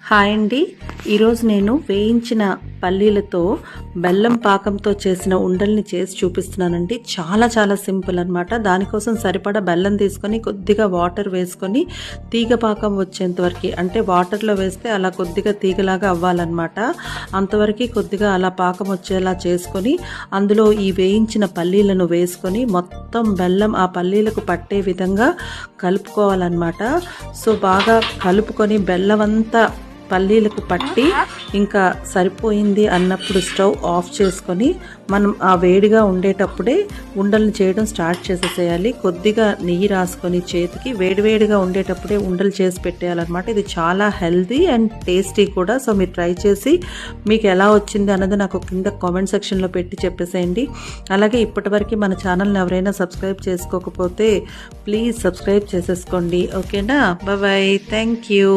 Hi అండి, ఈరోజు నేను వేయించిన పల్లీలతో బెల్లం పాకంతో చేసిన ఉండల్ని చేసి చూపిస్తున్నానండి. చాలా సింపుల్ అనమాట. దానికోసం సరిపడా బెల్లం తీసుకొని కొద్దిగా వాటర్ వేసుకొని తీగ పాకం వచ్చేంత వరకు, అంటే వాటర్లో వేస్తే అలా కొద్దిగా తీగలాగా అవ్వాలన్నమాట. అంతవరకు కొద్దిగా అలా పాకం వచ్చేలా చేసుకొని అందులో ఈ వేయించిన పల్లీలను వేసుకొని మొత్తం బెల్లం ఆ పల్లీలకు పట్టే విధంగా కలుపుకోవాలన్నమాట. సో బాగా కలుపుకొని బెల్లం అంతా పల్లీలకు పట్టి ఇంకా సరిపోయింది అన్నప్పుడు స్టవ్ ఆఫ్ చేసుకొని మనం ఆ వేడిగా ఉండేటప్పుడే ఉండలు చేయడం స్టార్ట్ చేసేసేయాలి. కొద్దిగా నెయ్యి రాసుకొని చేతికి వేడివేడిగా ఉండేటప్పుడే ఉండలు చేసి పెట్టేయాలన్నమాట. ఇది చాలా హెల్తీ అండ్ టేస్టీ కూడా. సో మీరు ట్రై చేసి మీకు ఎలా వచ్చింది అన్నది నాకు కింద కామెంట్ సెక్షన్లో పెట్టి చెప్పేసేయండి. అలాగే ఇప్పటివరకు మన ఛానల్ని ఎవరైనా సబ్స్క్రైబ్ చేసుకోకపోతే ప్లీజ్ సబ్స్క్రైబ్ చేసేసుకోండి. ఓకేనా? Bye, thank you.